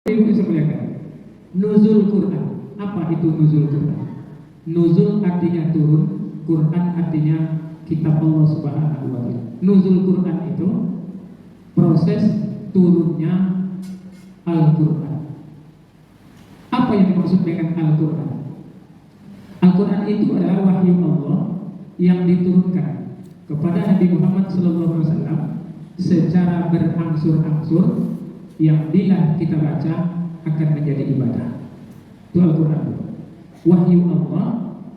Ibu semuanya, nuzul Quran. Apa itu nuzul Quran? Nuzul artinya turun, Quran artinya kitab Allah Subhanahu wa taala. Nuzul Quran itu proses turunnya Al-Quran. Apa yang dimaksud dengan Al-Quran? Al-Quran itu adalah wahyu Allah yang diturunkan kepada Nabi Muhammad SAW secara berangsur-angsur, yang bila kita baca akan menjadi ibadah. Itu Al-Quran. Wahyu Allah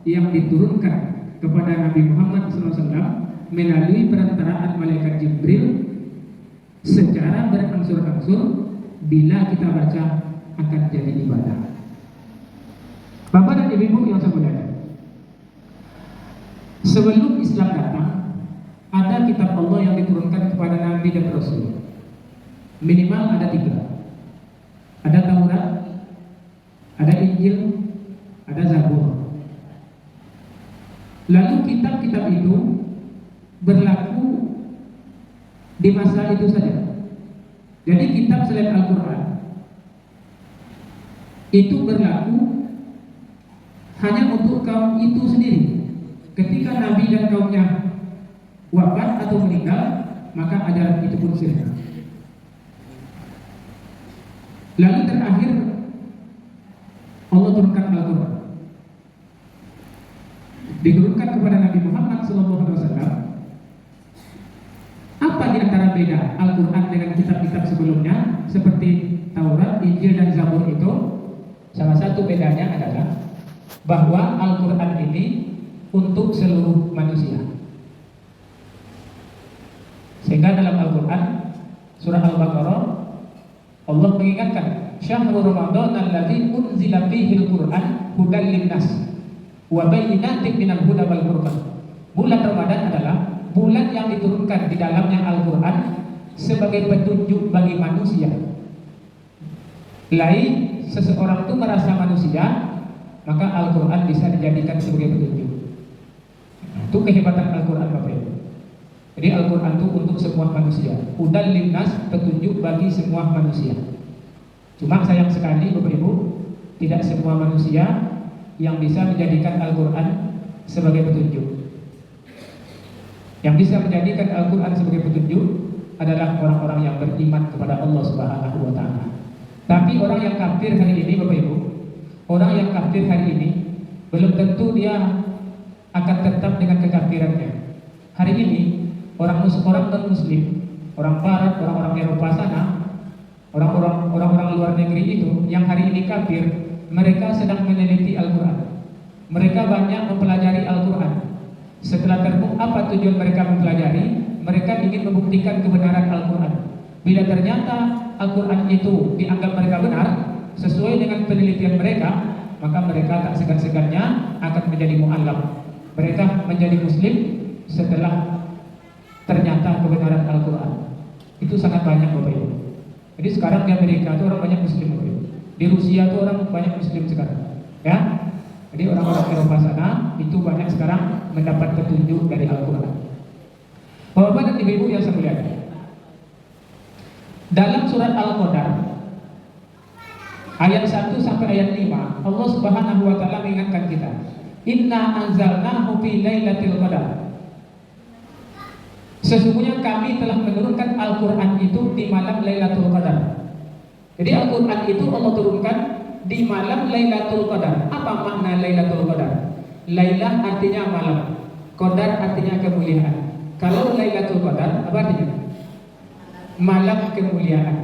yang diturunkan kepada Nabi Muhammad SAW melalui perantaraan malaikat Jibril secara berangsur-angsur, bila kita baca akan jadi ibadah. Bapak dan Ibu yang saya muliakan, sebelum Islam datang, ada kitab Allah yang diturunkan kepada Nabi dan Rasul. Minimal ada 3. Ada Taurat, ada Injil, ada Zabur. Lalu kitab-kitab itu berlaku di masa itu saja. Jadi kitab selain Al-Quran itu berlaku hanya untuk kaum itu sendiri. Ketika Nabi dan kaumnya wafat atau meninggal, maka ajaran itu pun sirna. Lalu terakhir Allah turunkan Al-Quran, diturunkan kepada Nabi Muhammad SAW. Apa di antara beda Al-Quran dengan kitab-kitab sebelumnya seperti Taurat, Injil, dan Zabur itu? Salah satu bedanya adalah bahwa Al-Quran ini untuk seluruh manusia. Sehingga dalam Al-Quran surah Al-Baqarah Allah mengingatkan, Syahrul Ramadan alladzi unzila fihi al-Qur'an hudan linnas wa bayyinatin minal huda wal furqan. Bulan Ramadan adalah bulan yang diturunkan di dalamnya Al-Quran sebagai petunjuk bagi manusia. Lain seseorang itu merasa manusia, maka Al-Quran bisa dijadikan sebagai petunjuk. Itu kehebatan Al-Quran, Bapak Ibu. Jadi Al-Quran itu untuk semua manusia, hudan linnas, petunjuk bagi semua manusia. Cuma sayang sekali Bapak Ibu, tidak semua manusia yang bisa menjadikan Al-Quran sebagai petunjuk. Yang bisa menjadikan Al-Quran sebagai petunjuk adalah orang-orang yang beriman kepada Allah Subhanahu wa taala. Tapi orang yang kafir hari ini, Bapak Ibu, orang yang kafir hari ini belum tentu dia akan tetap dengan kekafirannya. Hari ini orang non-muslim, orang barat, orang-orang Eropa sana, orang-orang luar negeri itu yang hari ini kafir, mereka sedang meneliti Al-Quran. Mereka banyak mempelajari Al-Quran. Setelah terbukti apa tujuan mereka mempelajari, mereka ingin membuktikan kebenaran Al-Quran. Bila ternyata Al-Quran itu dianggap mereka benar sesuai dengan penelitian mereka, maka mereka tak segan-segannya akan menjadi mu'allaf. Mereka menjadi muslim setelah ternyata kebenaran Al-Quran. Itu sangat banyak, Bapak Ibu. Jadi sekarang di Amerika itu orang banyak muslim, Bapak Ibu. Di Rusia itu orang banyak muslim sekarang, ya. Jadi orang-orang Eropa sana itu banyak sekarang mendapat petunjuk dari Al-Quran. Bapak dan Ibu yang saya muliakan, dalam surat Al-Qadar ayat 1 sampai ayat 5, Allah Subhanahu wa taala mengingatkan kita, Inna anzalnahu fi lailatul qadar. Sesungguhnya kami telah menurunkan Al-Quran itu di malam Lailatul Qadar. Jadi Al-Quran itu Allah turunkan di malam Lailatul Qadar. Apa makna Lailatul Qadar? Lailah artinya malam, Qadar artinya kemuliaan. Kalau Lailatul Qadar apa artinya? Malam kemuliaan.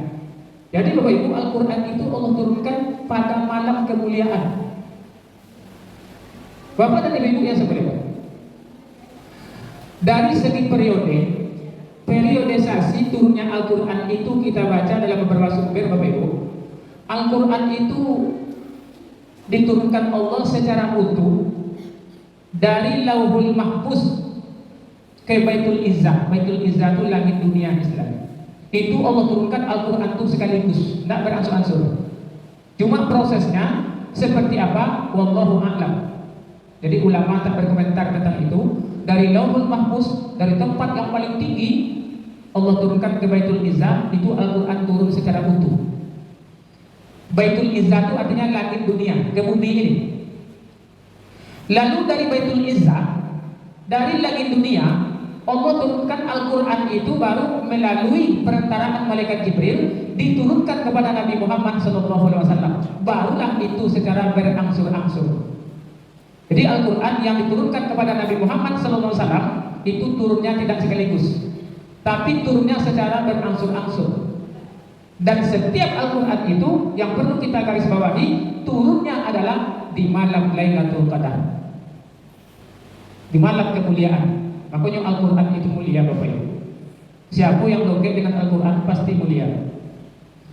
Jadi Bapak Ibu, Al-Quran itu Allah turunkan pada malam kemuliaan. Bapak dan Ibu yang sebenarnya, dari segi periodisasi turunnya Al-Quran itu kita baca dalam beberapa sumber, Bapak Ibu. Al-Quran itu diturunkan Allah secara utuh dari Lauhul Mahfuz ke Baitul Izzah. Baitul Izzah itu langit dunia Islam. Itu Allah turunkan Al-Quran itu sekaligus, tidak beransur-ansur. Cuma prosesnya seperti apa? Wallahu a'lam. Jadi ulama tak berkomentar tentang itu. Dari Lauhul Mahfuz, dari tempat yang paling tinggi, Allah turunkan ke Baitul Izzah, itu Al-Quran turun secara utuh. Baitul Izzah itu artinya langit dunia, ke bumi ini. Lalu dari Baitul Izzah, dari langit dunia, Allah turunkan Al-Quran itu baru melalui perantaraan malaikat Jibril diturunkan kepada Nabi Muhammad SAW. Barulah itu secara berangsur-angsur. Jadi Al-Quran yang diturunkan kepada Nabi Muhammad SAW itu turunnya tidak sekaligus, tapi turunnya secara berangsur-angsur. Dan setiap Al-Quran itu yang perlu kita garis bawahi, turunnya adalah di malam Lailatul Qadar, di malam kemuliaan. Makanya Al-Quran itu mulia Bapak Ibu. Siapa yang dongeng dengan Al-Quran pasti mulia.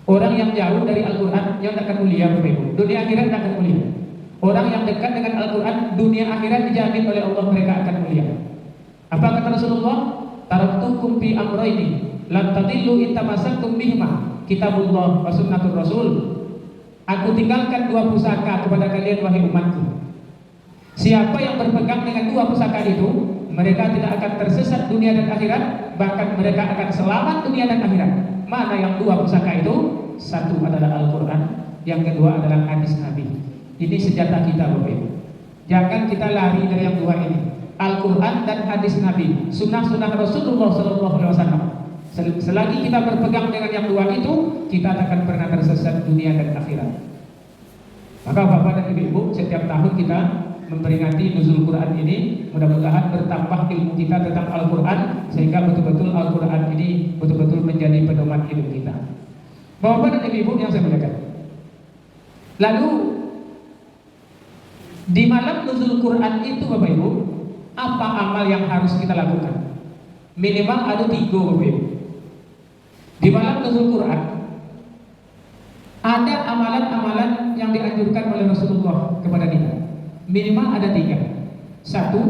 Orang yang jauh dari Al-Quran yang akan mulia Bapak Ibu, dunia akhirat akan mulia. Orang yang dekat dengan Al-Quran, dunia akhirat dijamin oleh Allah mereka akan mulia. Apa kata Rasulullah? Taraktukum fi amrayni lan tadillu in tamassaktum bihima, kitabullah wa sunnatur rasul. Aku tinggalkan dua pusaka kepada kalian wahai umatku. Siapa yang berpegang dengan dua pusaka itu, mereka tidak akan tersesat dunia dan akhirat, bahkan mereka akan selamat dunia dan akhirat. Mana yang dua pusaka itu? Satu adalah Al-Quran, yang kedua adalah hadis Nabi. Ini senjata kita Bapak Ibu. Jangan kita lari dari yang dua ini, Al-Quran dan hadis Nabi, sunnah-sunnah Rasulullah SAW. Selagi kita berpegang dengan yang dua itu, kita akan pernah tersesat dunia dan akhirat. Maka Bapak dan Ibu, setiap tahun kita memperingati nuzul Quran ini, mudah-mudahan bertambah ilmu kita tentang Al-Quran, sehingga betul-betul Al-Quran ini betul-betul menjadi pedoman hidup kita. Bapak dan Ibu yang saya muliakan, lalu di malam nuzul Quran itu Bapak Ibu, apa amal yang harus kita lakukan? Minimal ada 3 Bapak Ibu. Di malam nuzul Quran ada amalan-amalan yang dianjurkan oleh Rasulullah kepada kita. Minimal ada 3. Satu,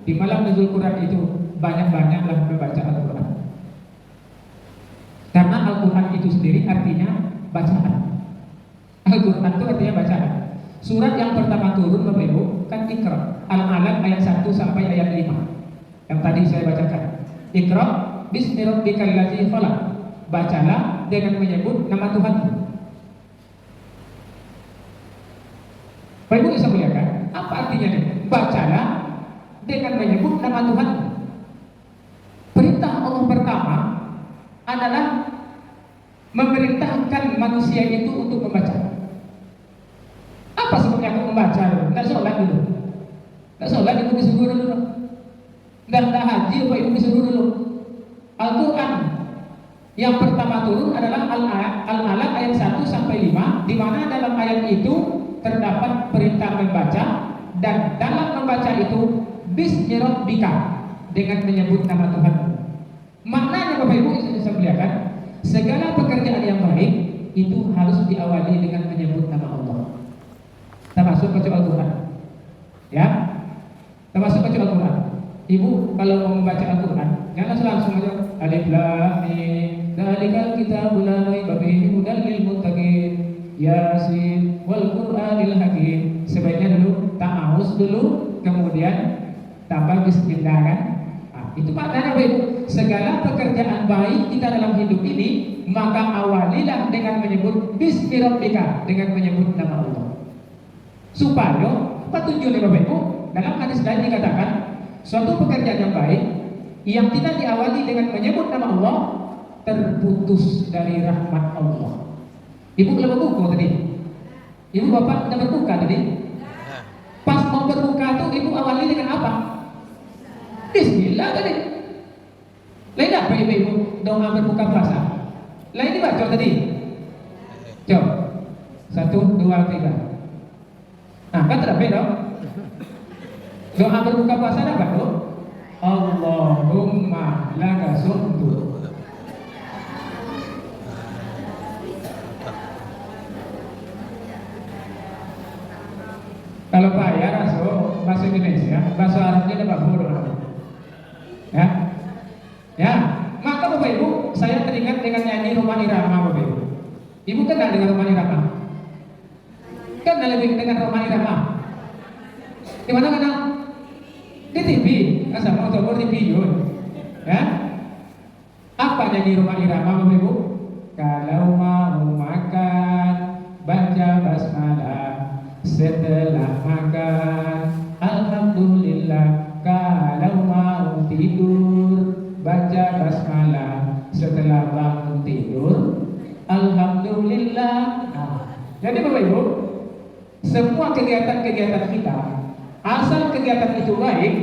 di malam nuzul Quran itu banyak-banyaklah membaca Al-Quran. Karena Al-Quran itu sendiri artinya bacaan. Al-Quran itu artinya bacaan. Surat yang pertama turun Bapak Ibu kan Iqra, Al-Alaq ayat 1 sampai ayat 5 yang tadi saya bacakan. Iqra bismi rabbikal ladzi khalaq. Bacalah dengan menyebut nama Tuhanmu. Bapak Ibu bisa muliakan, apa artinya ini? Bacalah dengan menyebut nama Tuhanmu. Perintah Allah pertama adalah memerintahkan manusia itu untuk membaca. Apa sebabnya aku membaca? Tidak sholat dulu. Tidak sholat ibu disuruh dulu. Dan tidak haji Bapak Ibu disuruh dulu. Al-Quran yang pertama turun adalah Al-Alaq ayat 1 sampai 5, di mana dalam ayat itu terdapat perintah membaca, dan dalam membaca itu bismi rabbika, dengan menyebut nama Tuhan. Maknanya Bapak Ibu bisa muliakan, segala pekerjaan yang baik itu harus diawali dengan menyebut nama Allah. Termasuk baca Al-Quran, ya, termasuk baca Al-Quran. Ibu kalau mau membaca Al-Quran, jangan langsung aja alif lam mim, dzalikal kitabul la raiba fihi hudal lil muttaqin, Yasin wal Qur'anil hakim. Sebaiknya dulu ta'awuz dulu, kemudian tambah bismillah kan. Nah, itu maknanya Bapak Ibu, segala pekerjaan baik kita dalam hidup ini, maka awalilah dengan menyebut bismi rabbika, dengan menyebut nama Allah. Supaya apa tujuannya Bapak Ibu? Dalam hadis lain dikatakan, suatu pekerjaan yang baik yang tidak diawali dengan menyebut nama Allah terputus dari rahmat Allah. Ibu belum berbuka tadi? Ibu bapak sudah berbuka tadi? Pas mau berbuka tuh ibu awali dengan apa? Bismillah tadi. Lain apa ibu doa berbuka puasa? Lain dibaca tadi? Coba 1, 2, 3. Nah kan tidak beda. Doa berbuka puasa apa tuh? Allahumma laka sumtu. Kalau Pak ya rasul bahasa Indonesia, bahasa Arabnya ada bahasa ya, ya. Maka Bapak Ibu, saya teringat dengan nyanyi Roma Irama Bapak Ibu. Ibu kenal dengan Roma Irama? Kenal lebih dengan Roma Irama? Di mana kenal? Di TV, asal mau di video, ya. Apa nyanyi Roma Irama Bapak Ibu? Kalau mau makan setelah bangun tidur, alhamdulillah. Nah, jadi Bapak Ibu, semua kegiatan-kegiatan kita, asal kegiatan itu baik,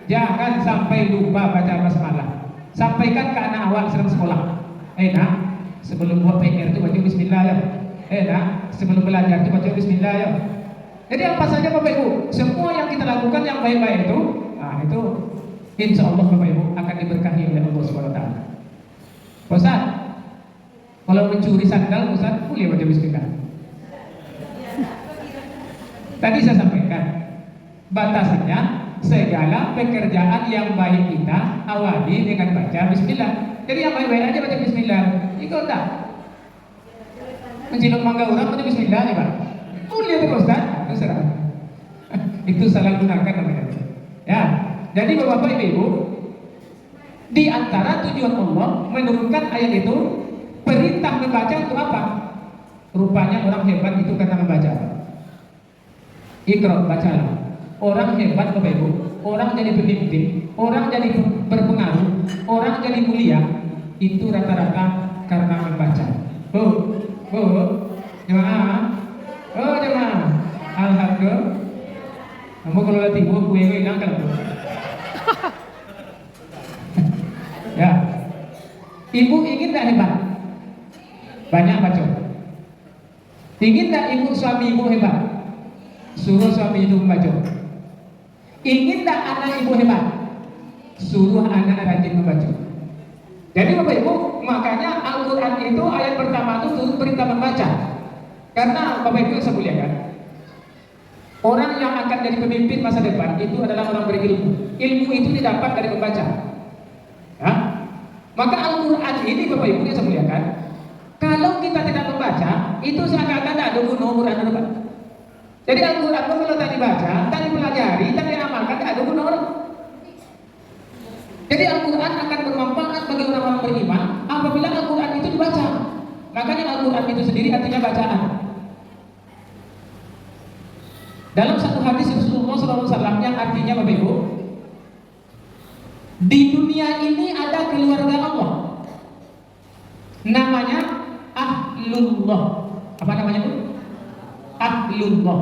jangan sampai lupa baca basmalah. Sampaikan ke anak awal sedang sekolah. Nak, sebelum buat PR itu baca bismillah ya. Nak, sebelum belajar itu baca bismillah ya. Jadi apa saja Bapak Ibu, semua yang kita lakukan yang baik-baik itu, itu insya Allah Bapak Ibu akan diberkahi oleh Allah SWT. Ustaz, kalau mencuri sandal Ustaz boleh baca bismillah. Tadi saya sampaikan batasannya segala pekerjaan yang baik kita awali dengan baca bismillah. Jadi yang baik-baik aja baca bismillah. Ikut tak? Mencium mangga orang baca bismillah nih Pak. Boleh tuh Ustaz. Terserah. Itu salah gunakan namanya. Ya. Jadi Bapak Ibu, di antara tujuan Allah menurunkan ayat itu, perintah membaca untuk apa? Rupanya orang hebat itu karena membaca. Iqra, bacalah. Orang hebat Bapak Ibu, orang jadi pemimpin, orang jadi berpengaruh, orang jadi mulia, itu rata-rata karena membaca. Jemaah, jemaah, alhamdulillah. Kamu kalau latih buku gue hilang kan? Ya, ibu ingin tak hebat? Banyak baca. Ingin tak ibu suami ibu hebat? Suruh suami itu membaca. Ingin tak anak ibu hebat? Suruh anak rajin membaca. Jadi Bapak Ibu, makanya Al-Quran itu ayat pertama itu turun perintah membaca. Karena Bapak Ibu yang saya muliakan, orang yang akan jadi pemimpin masa depan itu adalah orang berilmu. Ilmu itu didapat dari membaca. Ya? Maka Al-Quran ini Bapak Ibu yang saya muliakan, kalau kita tidak membaca, itu seakan-akan tidak ada guna Quran depan. Jadi Al-Quran itu kalau tak dibaca, tak dipelajari, tak diamalkan, tidak ada guna orang. Jadi Al-Quran akan bermanfaat bagi orang-orang beriman apabila Al-Quran itu dibaca. Makanya Al-Quran itu sendiri artinya bacaan. Dalam satu hadis Rasulullah SAW yang artinya Bapak Ibu, di dunia ini ada keluarga Allah, namanya Ahlullah. Apa namanya itu? Ahlullah.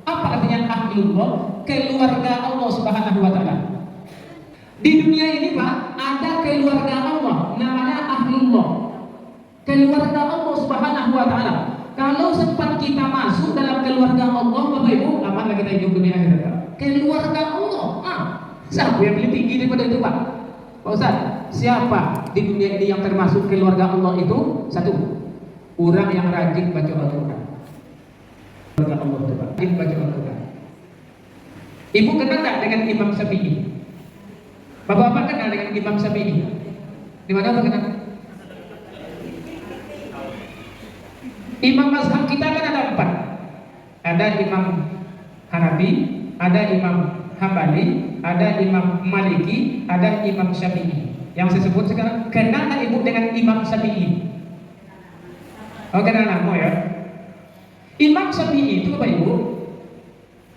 Apa artinya Ahlullah? Keluarga Allah Subhanahu wa Ta'ala. Di dunia ini Pak, ada keluarga Allah, namanya Ahlullah. Keluarga Allah Subhanahu wa Ta'ala. Kalau sempat kita masuk dalam keluarga Allah, Bapak Ibu, amanlah kita hidup dunia akhirat. Keluarga Allah. Siapa yang lebih tinggi daripada itu Pak? Pak Ustaz, siapa di dunia ini yang termasuk keluarga Allah itu? Satu, orang yang rajin baca Al-Quran. Keluarga Allah itu Pak, rajin baca Al-Quran. Ibu kenal tak dengan Imam Syafi'i? Bapak-bapak kenal dengan Imam Syafi'i? Di mana Bapak kenal? Imam mazhab kita kan ada 4. Ada Imam Hanafi, ada Imam Hambali, ada Imam Maliki, ada Imam Syafi'i. Yang saya sebut sekarang, kenal tak Ibu dengan Imam Syafi'i? Oh, kenal nama ya? Imam Syafi'i itu Bapak Ibu,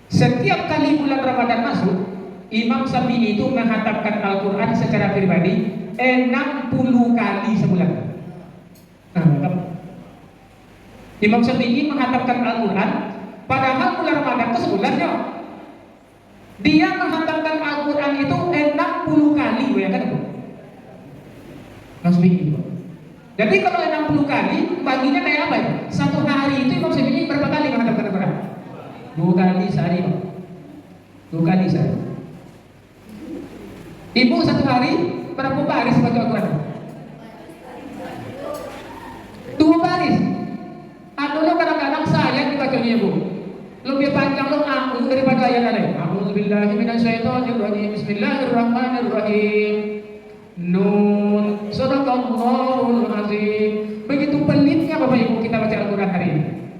setiap kali bulan Ramadan masuk, Imam Syafi'i itu menghatamkan Al-Quran secara pribadi 60 kali sebulan. Imam Syafi'i menghatamkan Al-Quran, padahal bulan Ramadan itu sebulannya. Dia menghatamkan Al-Quran itu 60 kali, bayangkan itu. Imam Syafi'i. Jadi kalau 60 kali, baginya kayak apa ya? Satu hari itu Imam Syafi'i berapa kali menghatamkan Al-Quran? 2 kali sehari, Pak. 2 kali sehari. Ibu satu hari berapa baris baca Al-Quran? 2 baris. Dulu kadang-kadang saya dibacanya Ibu lebih panjang loh aku daripada ayat lain. A'udzubillahi minasyaitonirrajim. Bismillahirrahmanirrahim. Nun. Shadaqallahul azim. Begitu pelitnya Bapak Ibu kita baca Al-Quran hari ini.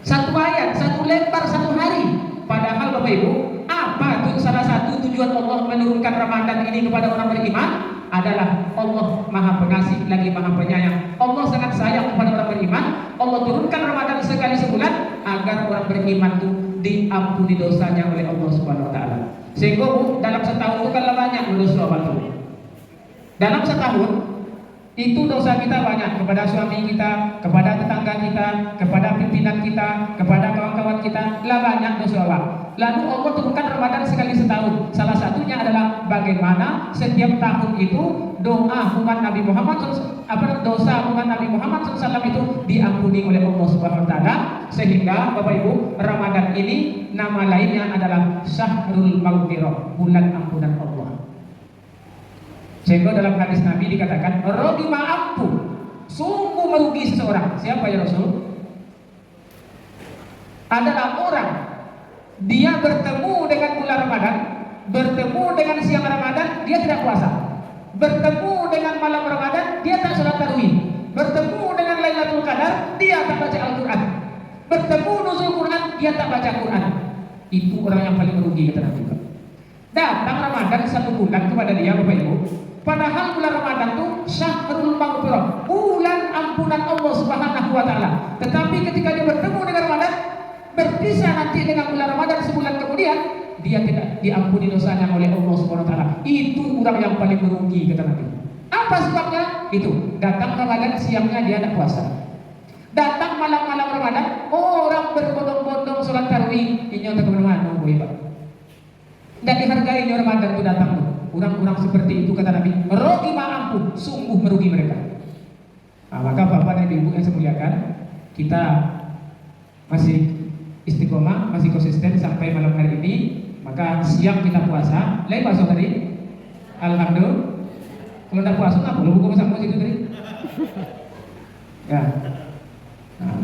Satu ayat, satu lembar, satu hari. Padahal Bapak Ibu, apa tuh salah satu tujuan Allah menurunkan Ramadan ini kepada orang beriman? Adalah Allah Maha Pengasih lagi Maha Penyayang. Allah sangat sayang kepada orang beriman. Allah turunkan Ramadan sekali sebulan agar orang beriman itu diampuni dosanya oleh Allah Subhanahu wa Ta'ala. Sehingga dalam setahun itu kan banyak dosa waktu. Dalam setahun Itu dosa kita banyak kepada suami kita, kepada tetangga kita, kepada pimpinan kita, kepada kawan-kawan kita, lah banyak dosa Allah. Lalu Allah turunkan Ramadan sekali setahun. Salah satunya adalah bagaimana setiap tahun itu doa umat Nabi Muhammad dosa umat Nabi Muhammad SAW itu diampuni oleh Allah Subhanahu Wa Taala, sehingga Bapak Ibu Ramadan ini nama lainnya adalah Syahrul Maghfirah, bulan ampunan Allah. Sehingga dalam hadis Nabi dikatakan, "Rogima ampu, sungguh merugi seseorang." Siapa ya Rasul? Adalah orang dia bertemu dengan bulan Ramadan, bertemu dengan siang Ramadan, dia tidak puasa. Bertemu dengan malam Ramadan, dia tak sholat tarawih. Bertemu dengan Lailatul Qadar, dia tak baca Al-Quran. Bertemu nuzul Quran, dia tak baca Quran. Itu orang yang paling merugi, kata Nabi. Datang Ramadan satu bulan kepada dia, Bapak Ibu. Padahal bulan Ramadan itu Syahrul Maghfirah, bulan ampunan Allah Subhanahu Wa Taala. Tetapi ketika dia bertemu dengan Ramadan, berpisah nanti dengan bulan Ramadan sebulan kemudian, dia tidak diampuni dosanya oleh Allah Subhanahu Wa Taala. Itu orang yang paling merugi, kata Nabi. Apa sebabnya? Itu datang Ramadan siangnya dia tidak puasa. Datang malam-malam Ramadan, orang berbondong-bondong sholat tarawih, ini untuk kemana-mana, Pak. Dan dihargai Ramadan itu datang. Orang-orang seperti itu, kata Nabi, rogi ma'ampu, sungguh merugi mereka. Nah, maka Bapak dan Ibu yang saya muliakan, kita masih istiqomah, masih konsisten sampai malam hari ini. Maka siang kita puasa. Lain puasa tadi? Alhamdulillah. Kalau tidak puasa, apa? Lu buka sama situ tadi? Ya. Nah,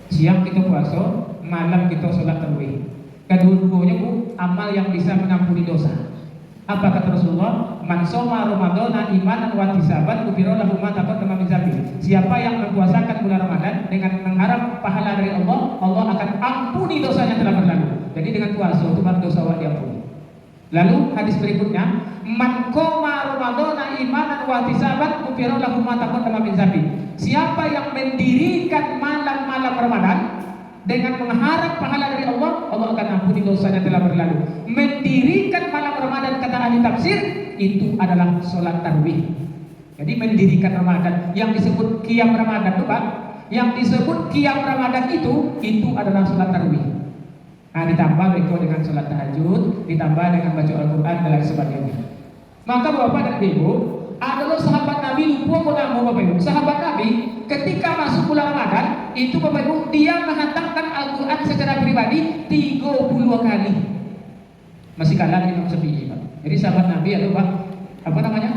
siang kita puasa, malam kita sholat tarawih. Kedua-duanya Bu, amal yang bisa mengampuni dosa. Apa kata Rasulullah? Man shoma Ramadhana imanan wa ihtisaban ghufira lahu ma taqaddama min dzambi. Siapa yang mempuasakan bulan Ramadan dengan mengharap pahala dari Allah, Allah akan ampuni dosanya telah berlalu. Jadi dengan puasa itu baru dosa Allah diampuni. Lalu hadis berikutnya, man qoma Ramadhana imanan wa ihtisaban ghufira lahu ma taqaddama min dzambi. Siapa yang mendirikan malam-malam Ramadan dengan mengharap pahala dari Allah, Allah akan ampuni dosanya telah berlalu. Mendirikan malam Ramadan, kata ahli tafsir, itu adalah sholat tarawih. Jadi mendirikan Ramadan, yang disebut qiyam Ramadan itu Pak, yang disebut qiyam Ramadan itu adalah sholat tarawih. Nah, ditambah dengan sholat tahajud, ditambah dengan baca Al-Quran dan lain sebagainya. Maka Bapak dan Ibu, adalah sahabat Nabi, lupa nama Bapak Ibu. Sahabat Nabi ketika masuk bulan Ramadan itu Bapak Ibu, dia menghantamkan Al-Quran secara pribadi 30 kali. Masih kalah dengan Imam Syafi'i, Pak. Jadi sahabat Nabi itu Pak, apa namanya?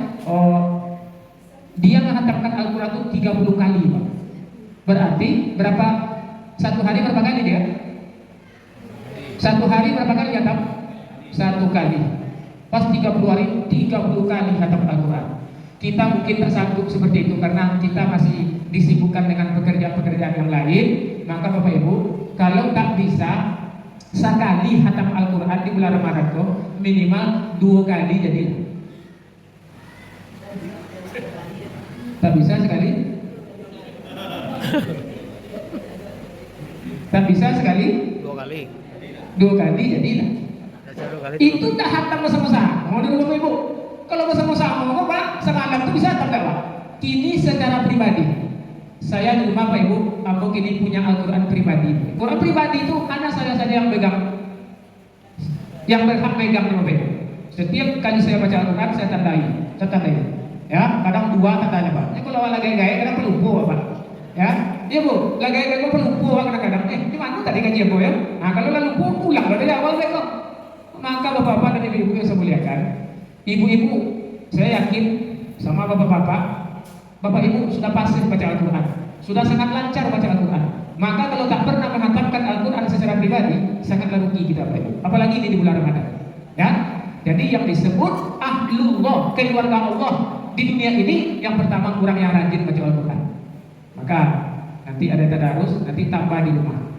Dia menghantamkan Al-Quran itu 30 kali, Pak. Berarti berapa? Satu hari berapa kali dia? Satu hari berapa kali hatam? Satu kali. Pas 30 hari 30 kali hatam Al-Quran. Kita mungkin tak sanggup seperti itu karena kita masih disibukkan dengan pekerjaan-pekerjaan yang lain. Maka Bapak Ibu, kalau tak bisa sekali hatam Al-Quran di bulan Ramadan itu minimal 2 kali jadi. Tak bisa sekali? Tak bisa sekali? 2 kali. 2 kali jadilah. Itu tak hatam bersama-sama. Mau dulu Bapak Ibu. Kalau bersama-sama Pak, semalam itu bisa atau enggak Pak? Kini secara pribadi, saya di rumah Pak Ibu, aku kini punya Al-Quran pribadi. Quran pribadi itu hanya saya saja yang pegang, yang berhak pegang Bapak Ibu. Setiap kali saya baca Al-Quran saya tandai. Ya, kadang 2 tandanya Pak. Ini kalau lagi gaya kadang pelupa Pak. Ya, iya Bu, lagi gaya pelupa kadang-kadang. Di mana tadi kajian Bu ya? Nah kalau lalu pulang dari awal kok. Maka bapak-bapak dan ibu-ibu yang saya muliakan, ibu-ibu, saya yakin sama bapak-bapak, bapak ibu sudah pasti baca Al-Quran, sudah sangat lancar baca Al-Quran. Maka kalau tak pernah menghantamkan Al-Quran secara pribadi, sangatlah rugi kita Bapak Ibu. Apalagi ini di bulan Ramadan. Ya, jadi yang disebut ahlullah, keluarga Allah di dunia ini, yang pertama kurang yang rajin baca Al-Quran. Maka nanti ada tadarus, nanti tambah di rumah.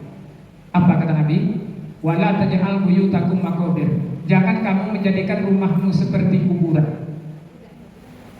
Apa kata Nabi? Wala taj'al buyutakum maqabir. Jangan kamu menjadikan rumahmu seperti kuburan.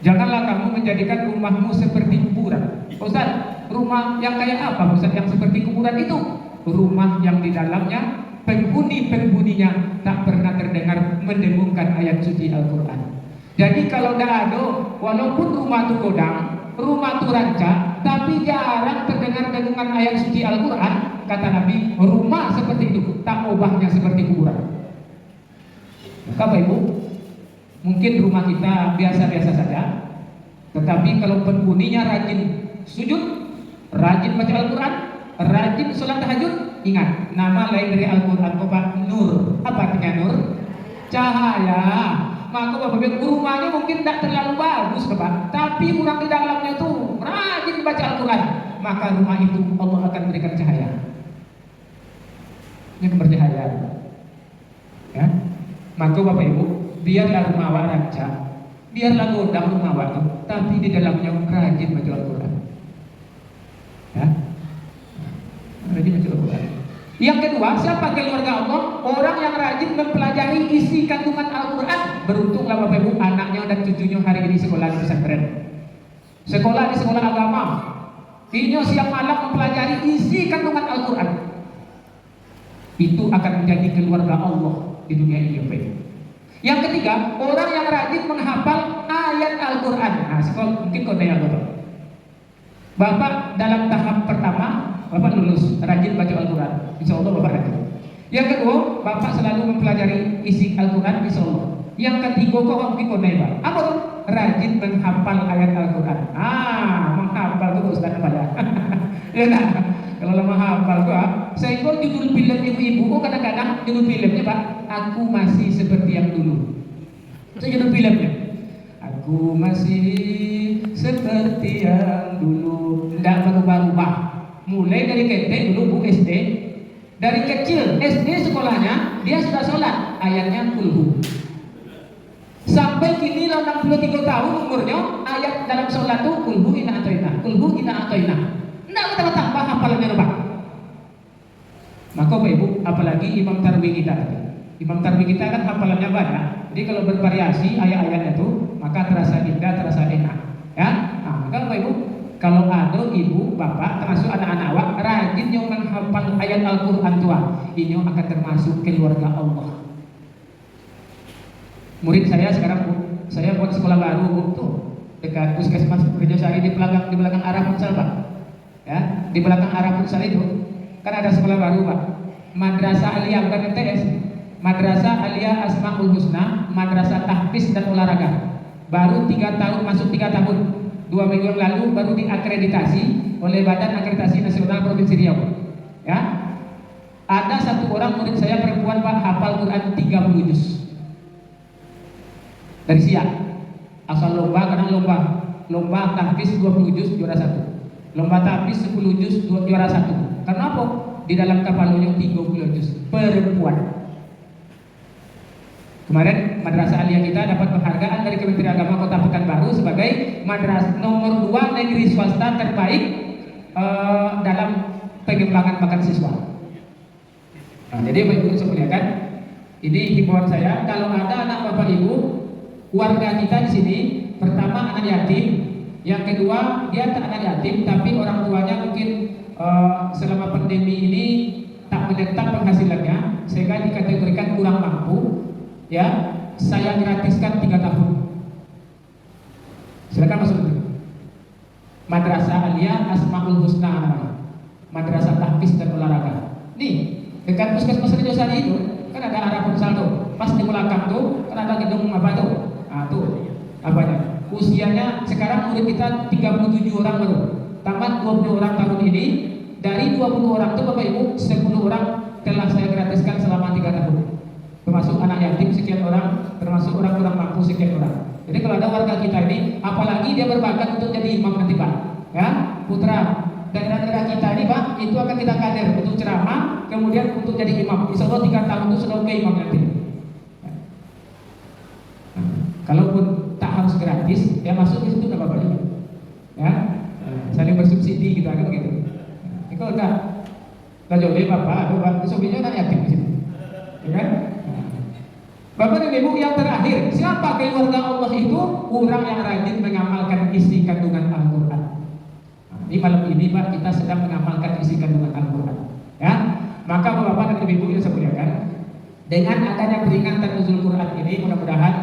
Janganlah kamu menjadikan rumahmu seperti kuburan. Ustaz, rumah yang kayak apa Ustaz yang seperti kuburan itu? Rumah yang di dalamnya penghuni-penghuninya tak pernah terdengar mendengungkan ayat suci Al-Quran. Jadi kalau dah ada, walaupun rumah itu godang, rumah itu rancak, tapi jarang terdengar dengungan ayat suci Al-Quran. Kata Nabi, rumah seperti itu tak ubahnya seperti kuburan. Maka Bapak Ibu, mungkin rumah kita biasa-biasa saja, tetapi kalau penghuninya rajin sujud, rajin baca Al-Quran, rajin sholat tahajud, ingat nama lain dari Al-Quran Bapak, nur. Apa artinya nur? Cahaya. Maka Bapak Ibu, rumahnya mungkin tidak terlalu bagus Bapak, tapi orang di dalamnya tuh rajin baca Al-Quran, maka rumah itu Allah akan berikan cahaya. Ini kebercahayaan. Ya. Maka Bapak Ibu, biarlah rumah awak rancak, biarlah godang rumah awak tuh, tapi di dalamnya rajin baca Al-Quran. Ya. Rajin baca Al-Quran. Yang kedua, siapa keluarga Allah? Orang yang rajin mempelajari isi kandungan Al-Quran. Beruntunglah Bapak Ibu, anaknya dan cucunya hari ini sekolah di pesantren, sekolah di sekolah agama. Ini siang malam mempelajari isi kandungan Al-Quran. Itu akan menjadi keluarga Allah di dunia ini Bapak Ibu. Yang ketiga, orang yang rajin menghafal ayat Al-Quran. Nah, sekolah mungkin kau tanya Bapak dalam tahap pertama, Bapak lulus, rajin baca Al-Quran, insya Allah Bapak rajin. Yang kedua, Bapak selalu mempelajari isi Al-Quran, insya Allah. Yang ketiga, kok mungkin kau nanya apa tuh? Rajin menghafal ayat Al-Quran. Menghafal itu Ustaz apa ya? Ya kan? Kalau lama hafal gua, saya ikut judul film ibu-ibu, kok kadang-kadang judul filmnya Pak, aku masih seperti yang dulu. Itu judul filmnya. Aku masih seperti yang dulu, tidak berubah-ubah. Mulai dari kecil dulu Bu SD, dari kecil SD sekolahnya dia sudah sholat, ayatnya kulhu. Sampai kini 63 tahun umurnya, ayat dalam sholat itu kulhu ina atoina, kulhu ina atoina. Tidak kita tambah hafalannya Pak. Maka Bapak Ibu, apalagi Imam Tarwi kita. Imam Tarwi kita kan hafalannya banyak. Jadi kalau bervariasi ayat-ayatnya itu, maka terasa indah, terasa enak. Ya, maka Bapak Ibu, kalau ada ibu, bapak, termasuk anak-anak awak, rajin yang menghafal ayat Al-Quran tua, ini akan termasuk keluarga Allah. Murid saya sekarang, saya buat sekolah baru tuh dekat Puskesmas Rejosari di belakang arah futsal Pak. Ya, di belakang arah futsal itu kan ada sekolah baru Pak, Madrasah Aliyah bukan MTS, Madrasah Aliyah Asmaul Husna, Madrasah Tahfiz dan Olahraga. Baru 3 tahun, masuk 3 tahun. 2 minggu yang lalu baru diakreditasi oleh Badan Akreditasi Nasional Provinsi Riau. Ya, ada satu orang murid saya perempuan Pak, hafal Quran 30 juz dari siang. Asal lomba, kadang lomba tahfiz 20 juz juara 1. Lomba tahfiz 10 juz juara 1. Karena apa? Di dalam kepalanya 30 juz. Perempuan. Kemarin Madrasah Aliyah kita dapat penghargaan dari Kementerian Agama Kota Pekanbaru sebagai madrasah nomor 2 negeri swasta terbaik dalam pengembangan bakat siswa. Nah, jadi Bapak Ibu sekalian, ini himbauan saya, kalau ada anak Bapak Ibu, warga kita di sini, pertama anak yatim, yang kedua dia tak anak yatim tapi orang tuanya mungkin selama pandemi ini tak menetap penghasilannya sehingga dikategorikan kurang mampu. Ya, saya gratiskan 3 tahun. Silakan masuk dulu. Madrasah Aliyah Asmaul Husna namanya. Madrasah Tahfiz dan Olahraga. Nih, dekat Puskesmas Rejosari itu kan ada arah futsal tuh. Pas di belakang tuh kan ada gedung apa tuh? Ah tuh. Apanya? Usianya sekarang murid kita 37 orang baru. Tamat 20 orang tahun ini. Dari 20 orang tuh Bapak Ibu, 10 orang telah saya gratiskan selama 3 tahun. Termasuk anak yatim sekian orang, termasuk orang kurang mampu sekian orang. Jadi kalau ada warga kita ini, apalagi dia berbakat untuk jadi imam nanti Pak, ya putra daerah-daerah kita ini Pak, itu akan kita kader untuk ceramah, kemudian untuk jadi imam. Insya Allah 3 tahun itu sudah oke imam nanti. Nah, kalaupun tak harus gratis, ya masuk di situ nggak apa-apa juga. Ya, saling bersubsidi kita kan gitu. Nah, kalau nggak jodoh Bapak, suaminya kan yatim di situ, ya kan? Bapak dan Ibu, yang terakhir, siapa keluarga Allah itu? Orang yang rajin mengamalkan isi kandungan Al-Quran. Nah, di malam ini Pak, kita sedang mengamalkan isi kandungan Al-Quran. Ya, maka Bapak dan Ibu yang saya muliakan, dengan adanya peringatan nuzul Quran ini, mudah-mudahan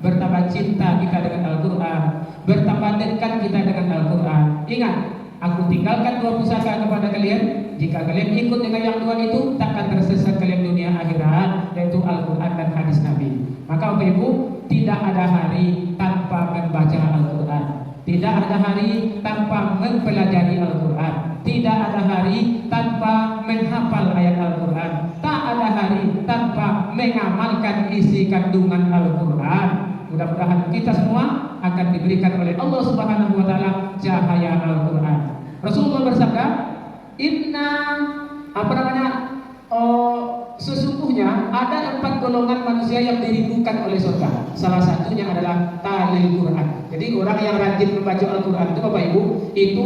bertambah cinta kita dengan Al-Quran, bertambah betapa dekat kita dengan Al-Quran. Ingat, aku tinggalkan dua pusaka kepada kalian. Jika kalian ikut dengan yang dua itu, takkan tersesat kalian dunia akhirat, yaitu Al-Quran dan hadis Nabi. Maka Bapak Ibu, tidak ada hari tanpa membaca Al-Quran. Tidak ada hari tanpa mempelajari Al-Quran. Tidak ada hari tanpa menghafal ayat Al-Quran. Tak ada hari tanpa mengamalkan isi kandungan Al-Quran. Mudah-mudahan kita semua akan diberikan oleh Allah Subhanahu wa taala cahaya Al-Quran. Rasulullah bersabda, "Inna sesungguhnya ada 4 golongan manusia yang dirindukan oleh surga. Salah satunya adalah talil Quran." Jadi orang yang rajin membaca Al-Quran itu Bapak Ibu, itu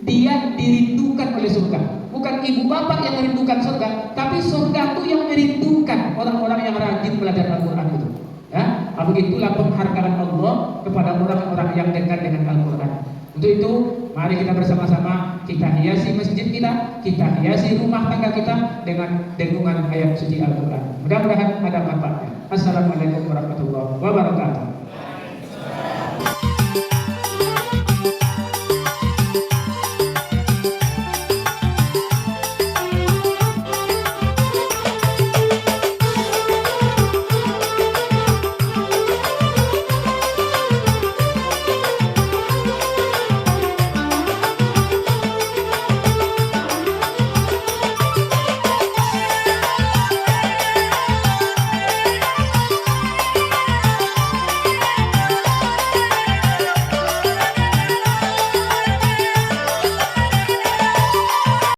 dia dirindukan oleh surga. Bukan ibu bapak yang merindukan surga, tapi surga itu yang merindukan orang-orang yang rajin belajar Al-Quran itu. Ya, begitulah penghargaan Allah kepada orang-orang yang dekat dengan Al-Quran. Untuk itu, mari kita bersama-sama kita hiasi masjid kita hiasi rumah tangga kita dengan dengungan ayat suci Al-Quran. Mudah-mudahan ada manfaatnya. Assalamualaikum warahmatullahi wabarakatuh.